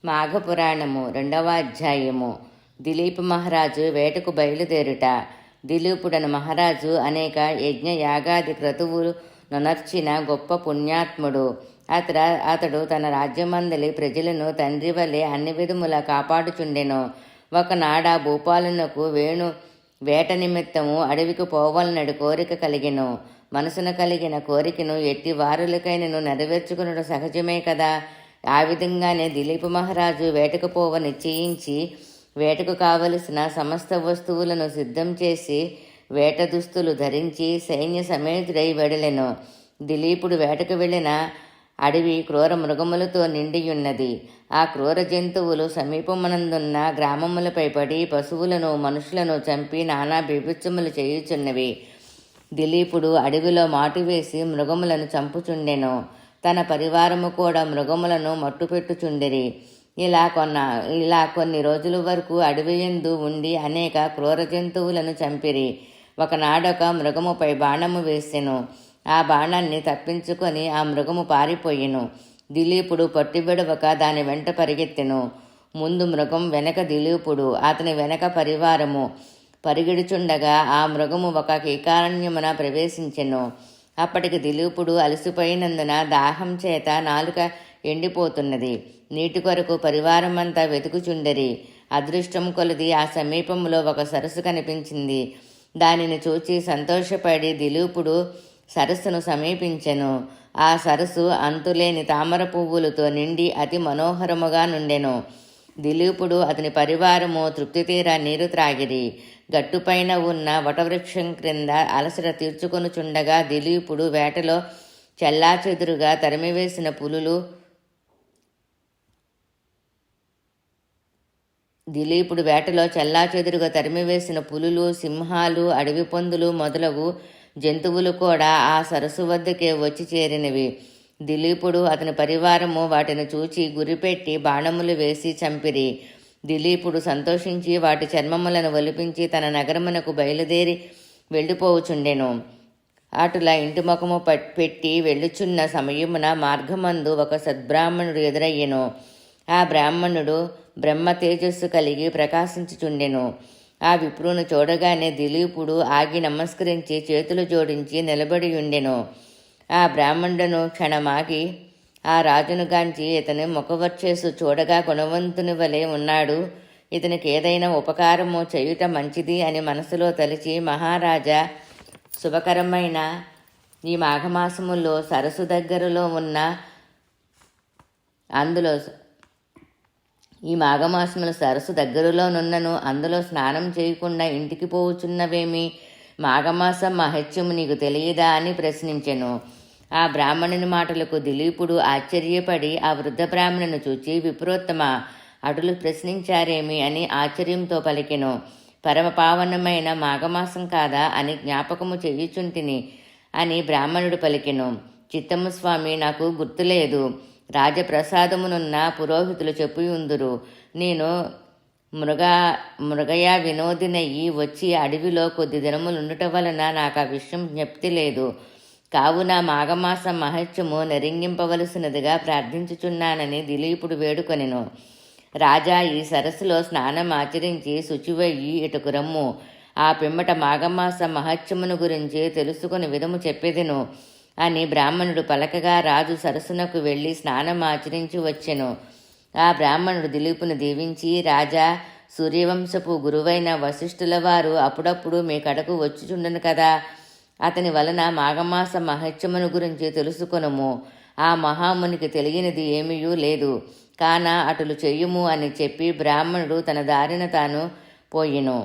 మాఘపురాణము 2వ అధ్యాయము. దిలీప మహారాజు వేటకు బయలుదేరుట. దిలీపుడను మహారాజు అనేక యజ్ఞ యాగాది క్రతువులు నొనర్చిన గొప్ప పుణ్యాత్ముడు. అతడు తన రాజ్యమందలి ప్రజలను తండ్రి వలె అన్ని విధముల కాపాడుచుండెను. ఒకనాడ భూపాలునకు వేట నిమిత్తము అడవికి పోవాలనడు కోరిక కలిగెను. మనసున కలిగిన కోరికను ఎట్టి వారులకైనను నెరవేర్చుకున్నడు సహజమే కదా. ఆ విధంగానే దిలీప మహారాజు వేటకు పోవ నిశ్చయించి వేటకు కావలసిన సమస్త వస్తువులను సిద్ధం చేసి వేట దుస్తులు ధరించి సైన్య సమేతుడై వెడలెను. దిలీపుడు వేటకు వెళ్ళిన అడవి క్రూర మృగములతో నిండియున్నది. ఆ క్రూర జంతువులు సమీపమునందున్న గ్రామములపై పడి పశువులను మనుషులను చంపి నానా బీభత్సములు చేయుచున్నవి. దిలీపుడు అడవిలో మాటు వేసి మృగములను చంపుచుండెను. తన పరివారము కూడా మృగములను మట్టుపెట్టుచుండిరి. ఇలా కొన్ని రోజుల వరకు అడవియందు ఉండి అనేక క్రూర జంతువులను చంపిరి. ఒకనాడొక మృగముపై బాణము వేసెను. ఆ బాణాన్ని తప్పించుకొని ఆ మృగము పారిపోయెను. దిలీపుడు పట్టిబెడవక దాని వెంట పరిగెత్తెను. ముందు మృగం, వెనక దిలీపుడు, అతని వెనక పరివారము పరిగెడుచుండగా ఆ మృగము ఒక కీకారణ్యమున ప్రవేశించెను. అప్పటికి దిలీపుడు అలసిపోయినందున దాహం చేత నాలుక ఎండిపోతున్నది. నీటి కొరకు పరివారమంతా వెతుకుచుండరి. అదృష్టం కొలది ఆ సమీపంలో ఒక సరస్సు కనిపించింది. దానిని చూచి సంతోషపడి దిలీపుడు సరస్సును సమీపించెను. ఆ సరస్సు అంతులేని తామర పువ్వులతో నిండి అతి మనోహరముగా నుండెను. దిలీపుడు అతని పరివారము తృప్తి తీరా నీరు త్రాగిరి. గట్టుపైన ఉన్న వటవృక్షం క్రింద అలసట తీర్చుకొనుచుండగా దిలీపుడు వేటలో చెల్లాచెదురుగా తరిమివేసిన పులులు, సింహాలు, అడవి పందులు మొదలగు జంతువులు కూడా ఆ సరస్సు వద్దకే వచ్చి చేరినవి. దిలీపుడు అతని పరివారము వాటిని చూచి గురిపెట్టి బాణములు వేసి చంపిరి. దిలీపుడు సంతోషించి వాటి చర్మములను ఒలిపించి తన నగరమునకు బయలుదేరి వెళ్ళిపోవుచుండెను. అటులా ఇంటి ముఖము పెట్టి వెళ్ళుచున్న సమయమున మార్గమందు ఒక సద్బ్రాహ్మణుడు ఎదురయ్యెను. ఆ బ్రాహ్మణుడు బ్రహ్మ తేజస్సు కలిగి ప్రకాశించుచుండెను. ఆ విప్రును చూడగానే దిలీపుడు ఆగి నమస్కరించి చేతులు జోడించి నిలబడి ఉండెను. ఆ బ్రాహ్మణుడును క్షణమాగి ఆ రాజును గాంచి ఇతని ముఖవర్చేసు చూడగా గుణవంతుని వలె ఉన్నాడు, ఇతనికి ఏదైనా ఉపకారము చేయుట మంచిది అని మనసులో తలిచి, మహారాజా, శుభకరమైన ఈ మాఘమాసములో సరస్సు దగ్గరలో ఉన్న సరస్సు దగ్గరలోనున్నను అందులో స్నానం చేయకుండా ఇంటికి పోవుచున్నవేమి? మాఘమాసం మహత్యము నీకు తెలియదా అని ప్రశ్నించెను. ఆ బ్రాహ్మణుని మాటలకు దిలీపుడు ఆశ్చర్యపడి ఆ వృద్ధ బ్రాహ్మణుని చూచి, విప్రోత్తమ, అటులు ప్రశ్నించారేమి అని ఆశ్చర్యంతో పలికెను. పరమపావనమైన మాఘమాసం కాదా అని జ్ఞాపకము చేయుచుంటిని అని బ్రాహ్మణుడు పలికెను. చిత్తము స్వామి, నాకు గుర్తులేదు. రాజప్రసాదమునున్న పురోహితులు చెప్పుయుందురు. నేను మృగయ వినోదినయ్యి వచ్చి అడవిలో కొద్ది దినములుండుట వలన నాకు ఆ విషయం జ్ఞప్తి లేదు. కావున మాఘమాస మహత్యము నెరింగింపవలసినదిగా ప్రార్థించుచున్నానని దిలీపుడు వేడుకొనెను. రాజా, ఈ సరస్సులో స్నానం ఆచరించి శుచివయ్యి ఇటుకు రమ్ము. ఆ పిమ్మట మాఘమాస మహత్యమును గురించి తెలుసుకుని విధము చెప్పెదెను అని బ్రాహ్మణుడు పలకగా రాజు సరస్సునకు వెళ్ళి స్నానం ఆచరించి వచ్చెను. ఆ బ్రాహ్మణుడు దిలీపును దీవించి, రాజా, సూర్యవంశపు గురువైన వశిష్ఠుల వారు అప్పుడప్పుడు మీ కడకు వచ్చుచుండను కదా. అతని వలన మాఘమాస మహత్యమును గురించి తెలుసుకొనుము. ఆ మహామునికి తెలియనిది ఏమీయూ లేదు. కాన అటులు చెయ్యుము అని చెప్పి బ్రాహ్మణుడు తన దారిన తాను పోయెను.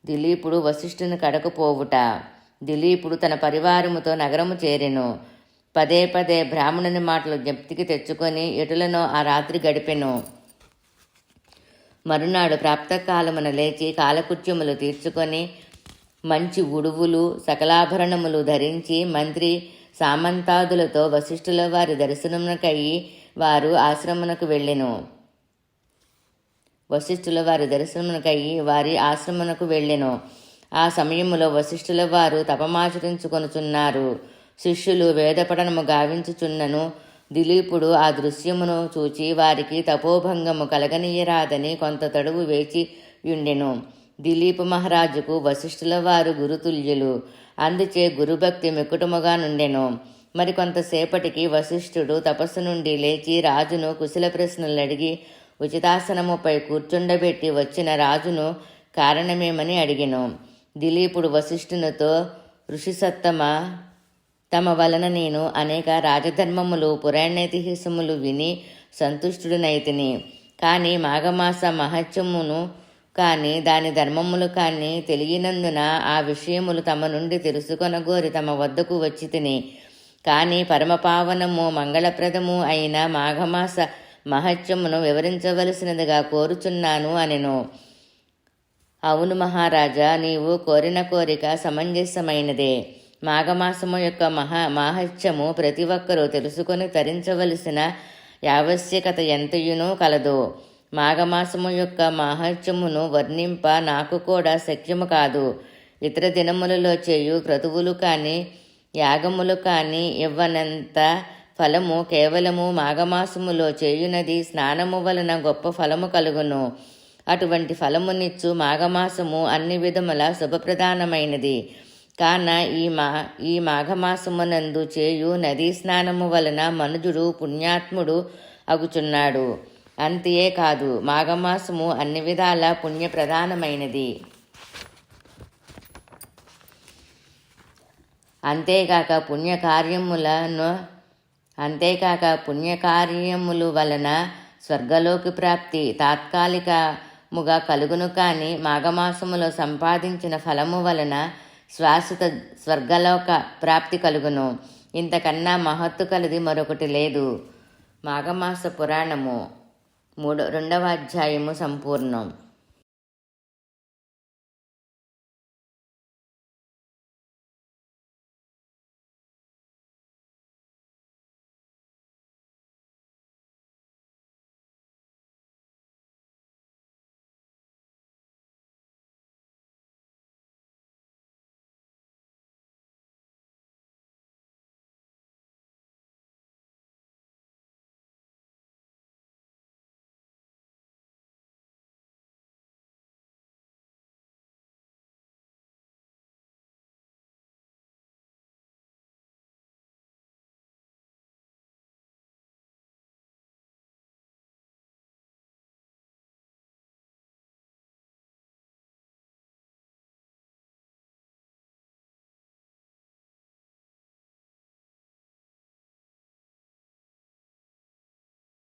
దిలీపుడు వశిష్ఠుని కడకు పోవుట. దిలీపుడు తన పరివారముతో నగరము చేరెను. పదే పదే బ్రాహ్మణుని మాటలు జ్ఞప్తికి తెచ్చుకొని ఎటులను ఆ రాత్రి గడిపెను. మరునాడు ప్రాప్తకాలమున లేచి కాలకృత్యములు తీర్చుకొని మంచి ఉడువులు సకలాభరణములు ధరించి మంత్రి సామంతాదులతో వశిష్ఠుల వారి దర్శనమునకయ్యి వారి ఆశ్రమమునకు వెళ్ళెను. ఆ సమయములో వశిష్ఠుల వారు తపమాచరించుకొనుచున్నారు. శిష్యులు వేదపఠనము గావించుచున్నను. దిలీపుడు ఆ దృశ్యమును చూచి వారికి తపోభంగము కలగనీయరాదని కొంత తడువు వేచి యుండెను. దిలీప మహారాజుకు వశిష్ఠుల వారు గురుతుల్యులు, అందుచే గురుభక్తి మికుటముగా నుండెను. మరికొంతసేపటికి వశిష్ఠుడు తపస్సు నుండి లేచి రాజును కుశల ప్రశ్నలు అడిగి ఉచితాసనముపై కూర్చుండబెట్టి వచ్చిన రాజును కారణమేమని అడిగెను. దిలీపుడు వశిష్ఠునితో, ఋషిసత్తమ, తమ వలన నేను అనేక రాజధర్మములు పురాణేతిహాసములు విని సంతుష్టుడనైతిని. కానీ మాఘమాస మహత్యమును కానీ దాని ధర్మములు కానీ తెలియనందున ఆ విషయములు తమ నుండి తెలుసుకొనగోరి తమ వద్దకు వచ్చి తిని. కానీ పరమపావనము మంగళప్రదము అయిన మాఘమాస మహత్యమును వివరించవలసినదిగా కోరుచున్నాను అనెను. అవును మహారాజా, నీవు కోరిన కోరిక సమంజసమైనదే. మాఘమాసము యొక్క మాహత్యము ప్రతి ఒక్కరూ తెలుసుకొని తరించవలసిన ఆవశ్యకత ఎంతయునూ కలదు. మాఘమాసము యొక్క మాహత్యమును వర్ణింప నాకు కూడా శక్యము కాదు. ఇతర దినములలో చేయు క్రతువులు కానీ యాగములు కానీ ఇవ్వనంత ఫలము కేవలము మాఘమాసములో చేయునది స్నానము వలన గొప్ప ఫలము కలుగును. అటువంటి ఫలమునిచ్చు మాఘమాసము అన్ని విధముల శుభప్రధానమైనది. కాన ఈ మాఘమాసమునందు చేయు నదీ స్నానము వలన మనుజుడు పుణ్యాత్ముడు అగుచున్నాడు. అంతే కాదు, మాఘమాసము అన్ని విధాల పుణ్యప్రధానమైనది. అంతేకాక పుణ్యకార్యములు వలన స్వర్గలోకి ప్రాప్తి తాత్కాలికముగా కలుగును. కానీ మాఘమాసములో సంపాదించిన ఫలము వలన శాశ్వత స్వర్గలోక ప్రాప్తి కలుగును. ఇంతకన్నా మహత్తు కలది మరొకటి లేదు. మాఘమాస పురాణము 2వ అధ్యాయము సంపూర్ణం.